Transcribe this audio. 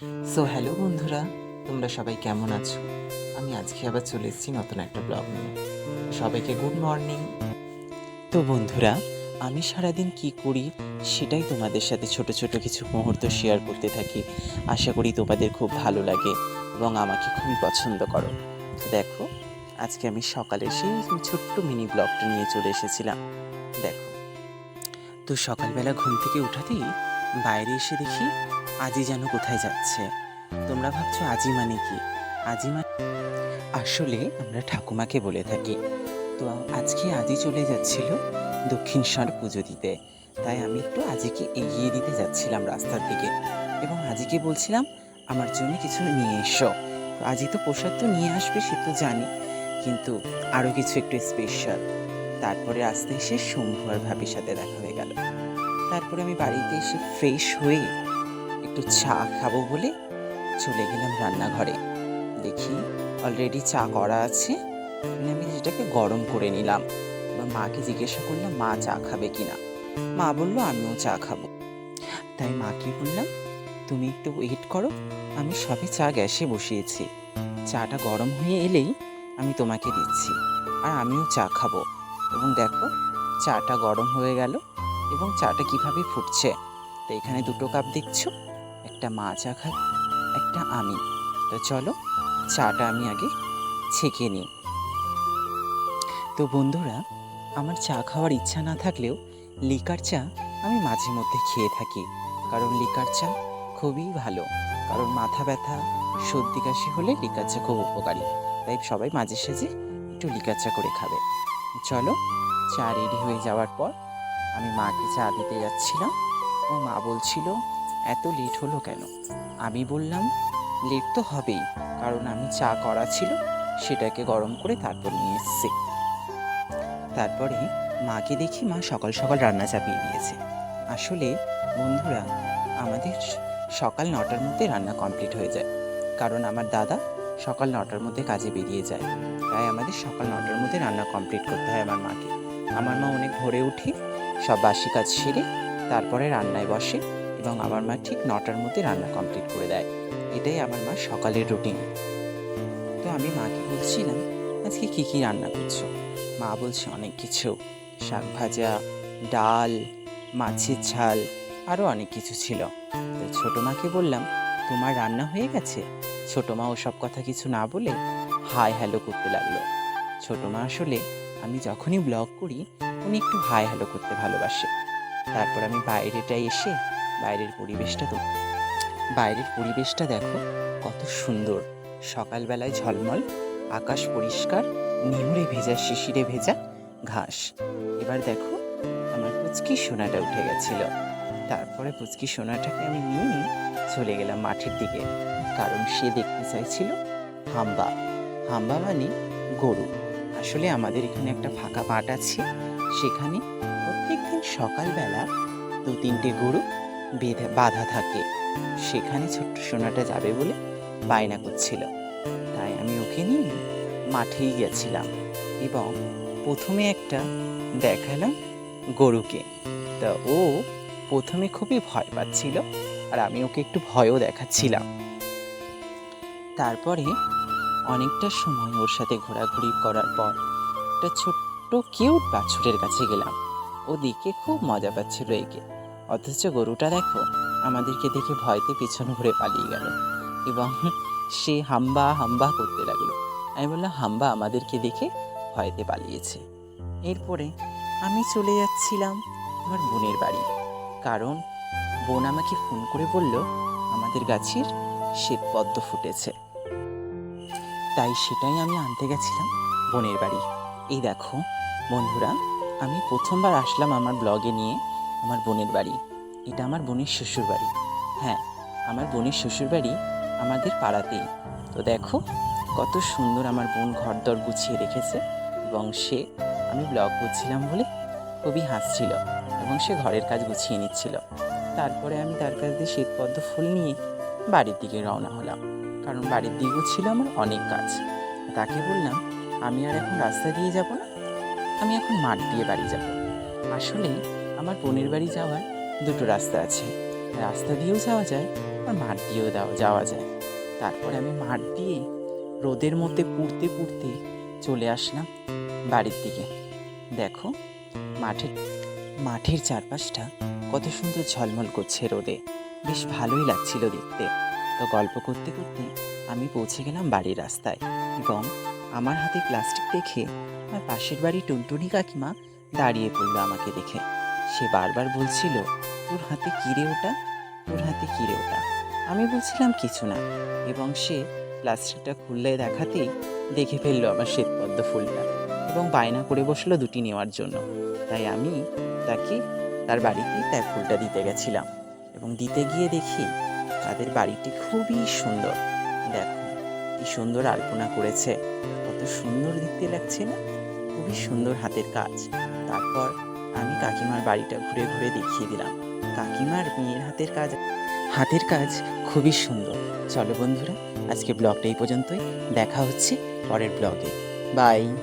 Hello বন্ধুরা, তোমরা সবাই কেমন আছো? আমি আজকে আবার চলে এসেছি নতুন একটা ব্লগ নিয়ে। সবাইকে গুড মর্নিং। তো বন্ধুরা, আমি সারাদিন কি করি সেটাই তোমাদের সাথে ছোট ছোট কিছু মুহূর্ত শেয়ার করতে থাকি। আশা করি তোমাদের খুব ভালো লাগে এবং আমাকে খুবই পছন্দ করো। তো দেখো, আজকে আমি সকালে সেই ছোট্ট মিনি ব্লগটা নিয়ে চলে এসেছিলাম। দেখো, তো সকালবেলা ঘুম থেকে উঠাতেই বাইরে এসে দেখি আজি যেন কোথায় যাচ্ছে। তোমরা ভাবছো আজি মানে কি? আজি মানে আসলে আমরা ঠাকুমাকে বলে থাকি। তো আজকে আজি চলে যাচ্ছিল দক্ষিণেশ্বর পুজো দিতে, তাই আমি একটু আজিকে এগিয়ে দিতে যাচ্ছিলাম রাস্তার দিকে এবং আজিকে বলছিলাম আমার জন্য কিছু নিয়ে এসো। তো আজি তো প্রসাদ তো নিয়ে আসবে সে তো জানি, কিন্তু আরও কিছু একটু স্পেশাল। তারপরে আসতে এসে শম্ভু আর ভাবির সাথে দেখা হয়ে গেল। তারপরে আমি বাড়িতে এসে ফ্রেশ হয়ে একটু চা খাবো বলে চলে গেলাম রান্নাঘরে। দেখি অলরেডি চা করা আছে, আমি যেটাকে গরম করে নিলাম। এবার মাকে জিজ্ঞাসা করলাম মা চা খাবে কিনা। মা বললো আমিও চা খাবো। তাই মাকে বললাম তুমি একটু ওয়েট করো, আমি সবে চা গ্যাসে বসিয়েছি, চাটা গরম হয়ে এলেই আমি তোমাকে দিচ্ছি, আর আমিও চা খাবো। এবং দেখো, চাটা গরম হয়ে গেল এবং চাটা কিভাবে ফুটছে। তো এখানে দুটো কাপ দেখছো, একটা মা চা খাবে, একটা আমি। তো চলো চাটা আমি আগে ছেঁকে নিই। তো বন্ধুরা, আমার চা খাওয়ার ইচ্ছা না থাকলেও লিকার চা আমি মাঝে মধ্যে খেয়ে থাকি, কারণ লিকার চা খুবই ভালো। কারণ মাথা ব্যথা, সর্দি কাশি হলে লিকার চা খুব উপকারী, তাই সবাই মাঝে সাঝে একটু লিকার চা করে খাবে। চলো, চা রেডি হয়ে যাওয়ার পর আমি মাকে চা দিতে যাচ্ছিলাম ও মা বলছিল এত লেট হলো কেন। আমি বললাম লেট তো হবেই, কারণ আমি চা করা ছিল সেটাকে গরম করে তারপর নিয়ে এসেছি। তারপরে মাকে দেখি মা সকাল সকাল রান্না চাপিয়ে দিয়েছে। আসলে বন্ধুরা, আমাদের সকাল 9টার মধ্যে রান্না কমপ্লিট হয়ে যায়, কারণ আমার দাদা সকাল 9টার মধ্যে কাজে বেরিয়ে যায়। তাই আমাদের সকাল 9টার মধ্যে রান্না কমপ্লিট করতে হয় আমার মাকে। আমার মা অনেক ভোরে উঠে সব বাসি কাজ সেরে তারপরে রান্নায় বসে এবং আমার মা ঠিক 9টার মধ্যে রান্না কমপ্লিট করে দেয়। এটাই আমার মার সকালের রুটিন। তো আমি মাকে বলছিলাম আজকে কি কি রান্না করছো। মা বলছে অনেক কিছু, শাক ভাজা, ডাল, মাছের ঝাল, আরও অনেক কিছু ছিল। তো ছোটো মাকে বললাম তোমার রান্না হয়ে গেছে। ছোটো মা ওসব কথা কিছু না বলে হাই হ্যালো করতে লাগলো। ছোটো মা আসলে আমি যখনই ব্লগ করি উনি একটু হাই হ্যালো করতে ভালোবাসে। তারপর আমি বাইরেটায় এসে বাইরের পরিবেশটা দেখো কত সুন্দর। সকালবেলায় ঝলমল আকাশ, পরিষ্কার, নিহুরে ভেজা, শিশিরে ভেজা ঘাস। এবার দেখো আমার পুচকি সোনাটা উঠে গেছিল। তারপরে পুচকি সোনাটাকে আমি নিয়ে চলে গেলাম মাঠের দিকে, কারণ সে দেখতে চাইছিল হাম্বা। হাম্বা মানে গরু। আসলে আমাদের এখানে একটা ফাঁকা মাঠ আছে, সেখানে প্রত্যেকদিন সকালবেলা 2-3টে গরু বাঁধা থাকে। সেখানে ছোট্ট সোনাটা যাবে বলে বায়না করছিল, তাই আমি ওকে নিয়ে মাঠেই গেছিলাম এবং প্রথমে একটা দেখালাম গরুকে। তা ও প্রথমে খুবই ভয় পাচ্ছিল আর আমি ওকে একটু ভয়ও দেখাচ্ছিলাম। তারপরে অনেকটা সময় ওর সাথে ঘোরাঘুরি করার পর একটা ছোট্ট কিউট বাছুরের কাছে গেলাম। ও দেখে খুব মজা পাচ্ছিল একে, অথচ গরুটা দেখো আমাদেরকে দেখে ভয়তে পিছন ঘুরে পালিয়ে গেল এবং সে হাম্বা হাম্বা করতে লাগলো। আমি বললাম হাম্বা আমাদেরকে দেখে ভয়তে পালিয়েছে। এরপরে আমি চলে যাচ্ছিলাম আমার বোনের বাড়ি, কারণ বোন আমাকে ফোন করে বলল আমাদের গাছের শ্বেতপদ্ম ফুটেছে, তাই সেটাই আমি আনতে গেছিলাম বোনের বাড়ি। এই দেখো বন্ধুরা, আমি প্রথমবার আসলাম আমার ব্লগে নিয়ে আমার বোনের বাড়ি। এটা আমার বোনের শ্বশুর বাড়ি। হ্যাঁ, আমার বোনের শ্বশুর বাড়ি আমাদের পাড়াতেই। তো দেখো কত সুন্দর আমার বোন ঘরদর গুছিয়ে রেখেছে এবং আমি ব্লগ করছিলাম বলে খুবই হাসছিল এবং সে ঘরের কাজ গুছিয়ে নিচ্ছিল। তারপরে আমি তার কাছ দিয়ে শ্বেতপদ্ম ফুল নিয়ে বাড়ির দিকে রওনা হলাম, কারণ বাড়ির দিকেও ছিল আমার অনেক কাজ। তাকে বললাম আমি আর এখন রাস্তা দিয়ে যাব না, আমি এখন মাঠ দিয়ে বাড়ি যাব। আসলে আমার বোনের বাড়ি যাওয়ার দুটো রাস্তা আছে, রাস্তা দিয়েও যাওয়া যায় আর মাঠ দিয়েও যাওয়া যায়। তারপরে আমি মাঠ দিয়ে রোদের মধ্যে পুড়তে পুড়তে চলে আসলাম বাড়ির দিকে। দেখো মাঠের চারপাশটা কত সুন্দর ঝলমল করছে রোদে, বেশ ভালোই লাগছিল দেখতে। তো গল্প করতে করতে আমি পৌঁছে গেলাম বাড়ির রাস্তায়, এবং আমার হাতে প্লাস্টিক দেখে আমার পাশের বাড়ি টুনটুনি কাকিমা দাঁড়িয়ে পড়লো আমাকে দেখে। সে বারবার বলছিল, তোর হাতে কিরে ওটা, তোর হাতে কিরে ওটা। আমি বলছিলাম কিছু না, এবং সে প্লাস্টিকটা খুললে দেখাতেই দেখে ফেললো আমার শ্বেতপদ্ম ফুলটা, এবং বায়না করে বসলো দুটি নেওয়ার জন্য। তাই আমি তাকে তার বাড়িতে তার ফুলটা দিতে গেছিলাম, এবং দিতে গিয়ে দেখি তাদের বাড়িটি খুবই সুন্দর। দেখো কি সুন্দর আলপনা করেছে, কত সুন্দর দেখতে লাগছে না? খুবই সুন্দর হাতের কাজ। তারপর আমি কাকিমার বাড়িটা ঘুরে ঘুরে দেখিয়ে দিলাম। কাকিমার মেয়ের হাতের কাজ খুবই সুন্দর। চলো বন্ধুরা, আজকে ব্লগটা এই পর্যন্তই। দেখা হচ্ছে পরের ব্লগে। বাই।